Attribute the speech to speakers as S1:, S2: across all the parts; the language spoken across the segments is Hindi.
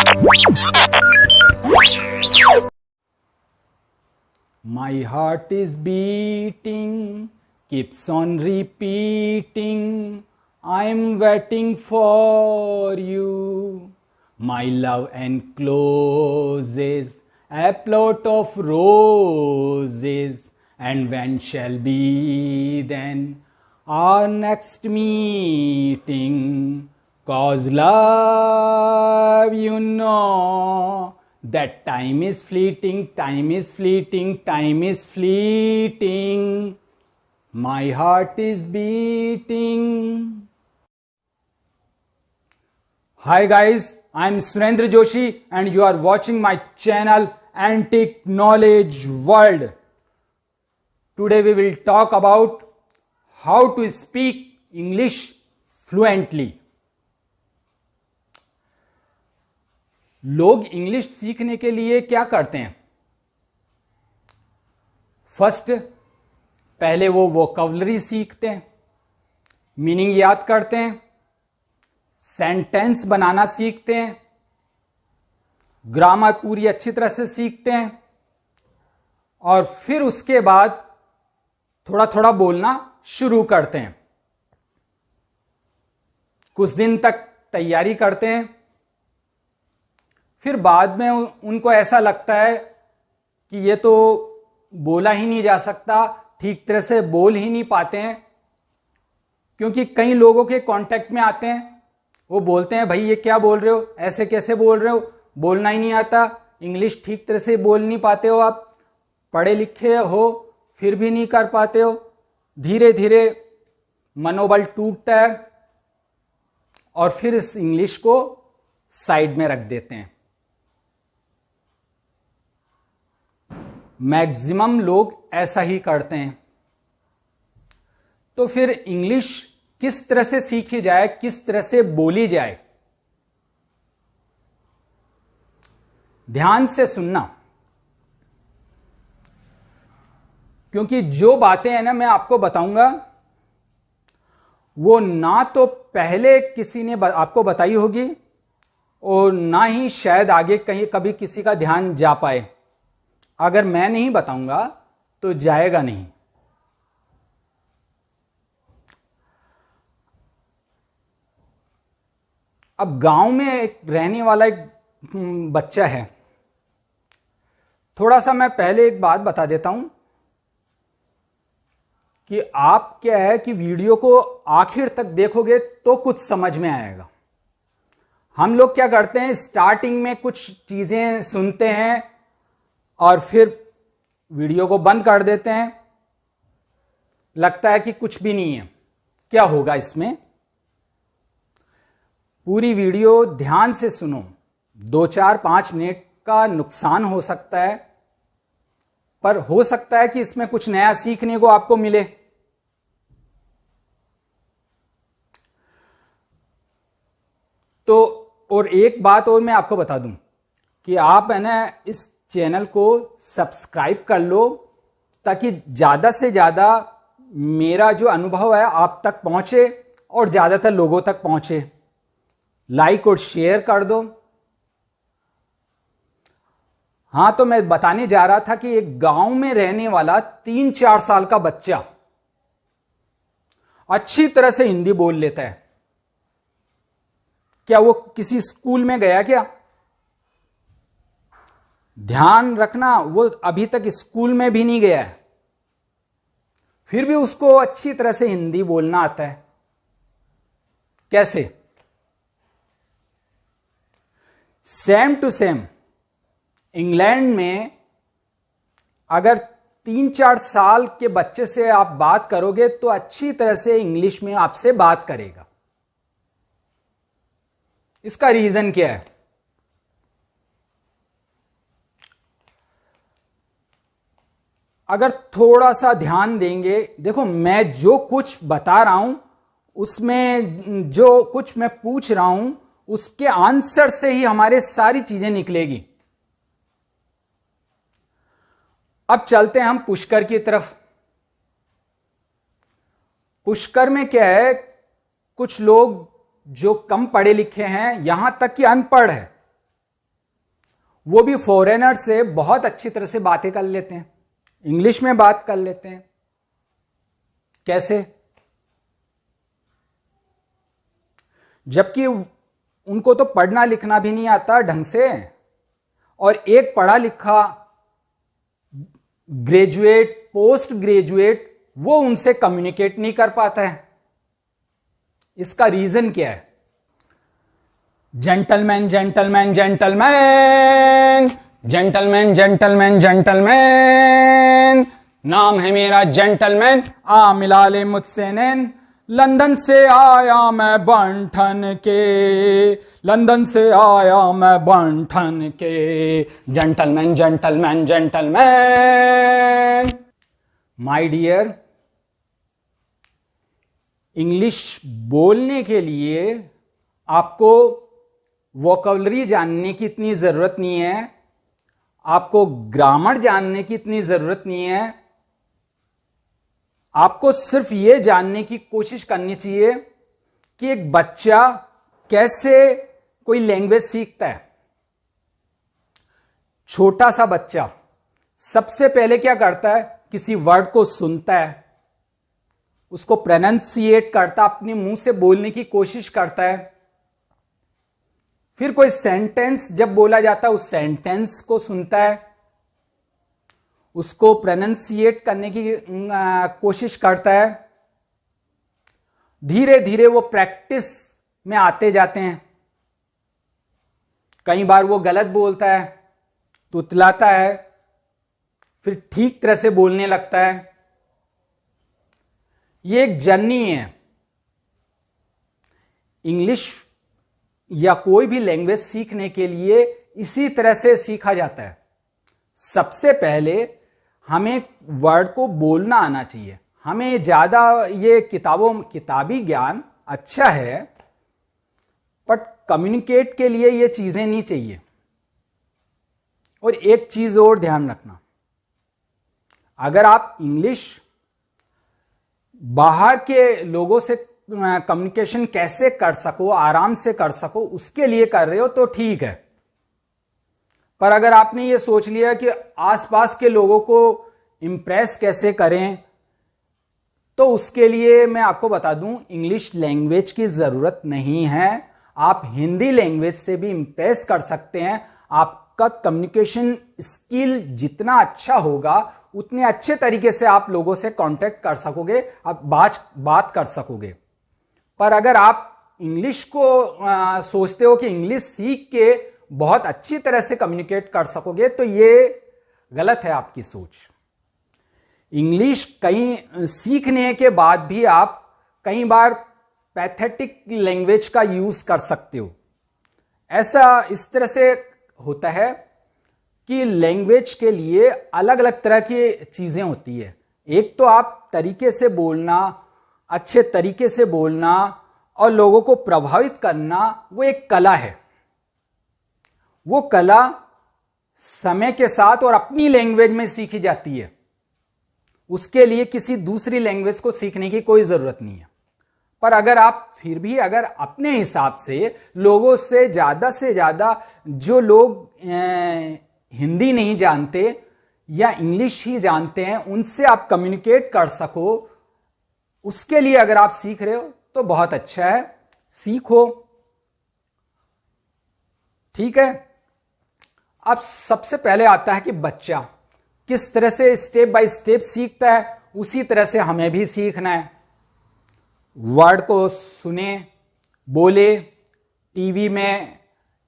S1: My heart is beating, keeps on repeating, I'm waiting for you. My love encloses a plot of roses, and when shall be then our next meeting? 'Cause love, you know, that time is fleeting, time is fleeting, time is fleeting. My heart is beating. Hi guys, I'm Surendra Joshi and you are watching my channel Antique Knowledge World. Today we will talk about how to speak English fluently. लोग इंग्लिश सीखने के लिए क्या करते हैं? फर्स्ट, पहले वो वोकैबुलरी सीखते हैं, मीनिंग याद करते हैं, सेंटेंस बनाना सीखते हैं, ग्रामर पूरी अच्छी तरह से सीखते हैं और फिर उसके बाद थोड़ा थोड़ा बोलना शुरू करते हैं. कुछ दिन तक तैयारी करते हैं, फिर बाद में उनको ऐसा लगता है कि ये तो बोला ही नहीं जा सकता, ठीक तरह से बोल ही नहीं पाते हैं, क्योंकि कई लोगों के कांटेक्ट में आते हैं, वो बोलते हैं भाई ये क्या बोल रहे हो, ऐसे कैसे बोल रहे हो, बोलना ही नहीं आता, इंग्लिश ठीक तरह से बोल नहीं पाते हो, आप पढ़े लिखे हो फिर भी नहीं कर पाते हो. धीरे धीरे मनोबल टूटता है और फिर इस इंग्लिश को साइड में रख देते हैं. मैक्सिमम लोग ऐसा ही करते हैं. तो फिर इंग्लिश किस तरह से सीखी जाए, किस तरह से बोली जाए? ध्यान से सुनना, क्योंकि जो बातें हैं ना मैं आपको बताऊंगा वो ना तो पहले किसी ने आपको बताई होगी और ना ही शायद आगे कहीं कभी किसी का ध्यान जा पाए. अगर मैं नहीं बताऊंगा तो जाएगा नहीं. अब गांव में एक रहने वाला एक बच्चा है. थोड़ा सा मैं पहले एक बात बता देता हूं कि आप क्या है कि वीडियो को आखिर तक देखोगे तो कुछ समझ में आएगा. हम लोग क्या करते हैं, स्टार्टिंग में कुछ चीजें सुनते हैं और फिर वीडियो को बंद कर देते हैं, लगता है कि कुछ भी नहीं है. क्या होगा इसमें? पूरी वीडियो ध्यान से सुनो. 2-4-5 मिनट का नुकसान हो सकता है, पर हो सकता है कि इसमें कुछ नया सीखने को आपको मिले. तो और एक बात और मैं आपको बता दूं कि आप है ना इस चैनल को सब्सक्राइब कर लो, ताकि ज्यादा से ज्यादा मेरा जो अनुभव है आप तक पहुंचे और ज्यादातर लोगों तक पहुंचे. लाइक और शेयर कर दो. हां, तो मैं बताने जा रहा था कि एक गांव में रहने वाला 3-4 साल का बच्चा अच्छी तरह से हिंदी बोल लेता है. क्या वो किसी स्कूल में गया क्या? ध्यान रखना, वो अभी तक स्कूल में भी नहीं गया है, फिर भी उसको अच्छी तरह से हिंदी बोलना आता है. कैसे? सेम टू सेम इंग्लैंड में अगर 3-4 साल के बच्चे से आप बात करोगे तो अच्छी तरह से इंग्लिश में आपसे बात करेगा. इसका रीजन क्या है? अगर थोड़ा सा ध्यान देंगे, देखो मैं जो कुछ बता रहा हूं उसमें जो कुछ मैं पूछ रहा हूं उसके आंसर से ही हमारे सारी चीजें निकलेगी. अब चलते हैं हम पुष्कर की तरफ. पुष्कर में क्या है, कुछ लोग जो कम पढ़े लिखे हैं, यहां तक कि अनपढ़ है, वो भी फॉरेनर से बहुत अच्छी तरह से बातें कर लेते हैं, इंग्लिश में बात कर लेते हैं। कैसे? जबकि उनको तो पढ़ना लिखना भी नहीं आता ढंग से, और एक पढ़ा लिखा ग्रेजुएट, पोस्ट ग्रेजुएट, वो उनसे कम्युनिकेट नहीं कर पाता है। इसका रीजन क्या है? Gentleman gentleman gentleman gentleman gentleman gentleman, नाम है मेरा जेंटलमैन, आ मिला ले मुझसे नैन। लंदन से आया मैं बंठन के, लंदन से आया मैं बंठन के, gentleman gentleman gentleman. My dear, English बोलने के लिए आपको वोकैबुलरी जानने की इतनी जरूरत नहीं है, आपको ग्रामर जानने की इतनी जरूरत नहीं है। आपको सिर्फ ये जानने की कोशिश करनी चाहिए कि एक बच्चा कैसे कोई लैंग्वेज सीखता है। छोटा सा बच्चा सबसे पहले क्या करता है? किसी वर्ड को सुनता है, उसको प्रोनाउंसिएट करता, अपने मुंह से बोलने की कोशिश करता है। फिर कोई सेंटेंस जब बोला जाता है, उस सेंटेंस को सुनता है, उसको प्रोनाउंसिएट करने की कोशिश करता है। धीरे धीरे वो प्रैक्टिस में आते जाते हैं। कई बार वो गलत बोलता है, तुतलाता है, फिर ठीक तरह से बोलने लगता है। ये एक जर्नी है। इंग्लिश या कोई भी लैंग्वेज सीखने के लिए इसी तरह से सीखा जाता है। सबसे पहले हमें वर्ड को बोलना आना चाहिए। हमें ज्यादा ये किताबी ज्ञान अच्छा है, बट कम्युनिकेट के लिए ये चीजें नहीं चाहिए। और एक चीज और ध्यान रखना, अगर आप इंग्लिश बाहर के लोगों से कम्युनिकेशन कैसे कर सको, आराम से कर सको, उसके लिए कर रहे हो तो ठीक है। पर अगर आपने ये सोच लिया कि आसपास के लोगों को इंप्रेस कैसे करें, तो उसके लिए मैं आपको बता दूं, इंग्लिश लैंग्वेज की जरूरत नहीं है। आप हिंदी लैंग्वेज से भी इंप्रेस कर सकते हैं। आपका कम्युनिकेशन स्किल जितना अच्छा होगा, उतने अच्छे तरीके से आप लोगों से कांटेक्ट कर सकोगे, आप बात कर सकोगे। पर अगर आप इंग्लिश को सोचते हो कि इंग्लिश सीख के बहुत अच्छी तरह से कम्युनिकेट कर सकोगे, तो ये गलत है आपकी सोच। इंग्लिश कहीं सीखने के बाद भी आप कई बार पैथेटिक लैंग्वेज का यूज कर सकते हो। ऐसा इस तरह से होता है कि लैंग्वेज के लिए अलग अलग तरह की चीजें होती है। एक तो आप तरीके से बोलना, अच्छे तरीके से बोलना और लोगों को प्रभावित करना, वो एक कला है। वो कला समय के साथ और अपनी लैंग्वेज में सीखी जाती है। उसके लिए किसी दूसरी लैंग्वेज को सीखने की कोई जरूरत नहीं है। पर अगर आप फिर भी अगर अपने हिसाब से लोगों से ज्यादा जो लोग हिंदी नहीं जानते या इंग्लिश ही जानते हैं, उनसे आप कम्युनिकेट कर सको, उसके लिए अगर आप सीख रहे हो तो बहुत अच्छा है, सीखो। ठीक है। अब सबसे पहले आता है कि बच्चा किस तरह से स्टेप बाय स्टेप सीखता है, उसी तरह से हमें भी सीखना है। वर्ड को सुने, बोले, टीवी में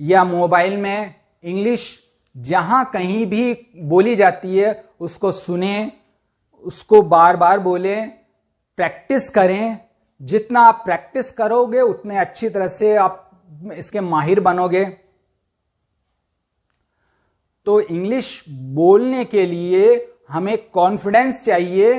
S1: या मोबाइल में इंग्लिश जहां कहीं भी बोली जाती है उसको सुने, उसको बार बार बोले, प्रैक्टिस करें। जितना आप प्रैक्टिस करोगे उतने अच्छी तरह से आप इसके माहिर बनोगे। तो इंग्लिश बोलने के लिए हमें कॉन्फिडेंस चाहिए।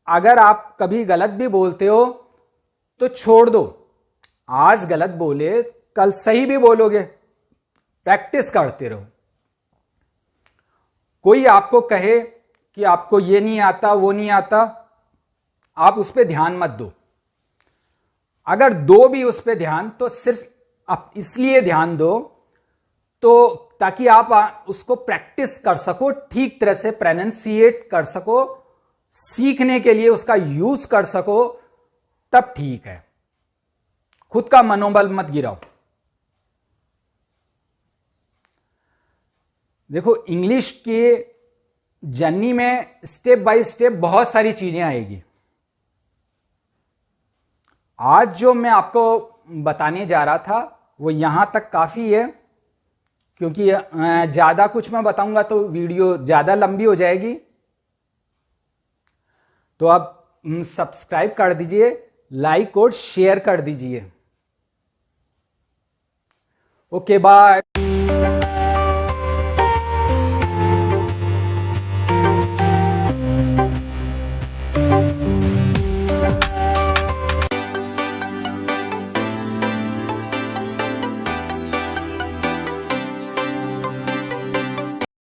S1: अगर आप कभी गलत भी बोलते हो तो छोड़ दो, आज गलत बोले कल सही भी बोलोगे, प्रैक्टिस करते रहो। कोई आपको कहे कि आपको ये नहीं आता, वो नहीं आता, आप उस पर ध्यान मत दो। अगर दो भी उस पर ध्यान, तो सिर्फ आप इसलिए ध्यान दो तो ताकि आप उसको प्रैक्टिस कर सको, ठीक तरह से प्रोनाउंसिएट कर सको, सीखने के लिए उसका यूज कर सको, तब ठीक है। खुद का मनोबल मत गिराओ। देखो, इंग्लिश के जर्नी में स्टेप बाय स्टेप बहुत सारी चीजें आएगी। आज जो मैं आपको बताने जा रहा था वो यहां तक काफी है, क्योंकि ज्यादा कुछ मैं बताऊंगा तो वीडियो ज्यादा लंबी हो जाएगी। तो आप सब्सक्राइब कर दीजिए, लाइक और शेयर कर दीजिए। Okay, bye.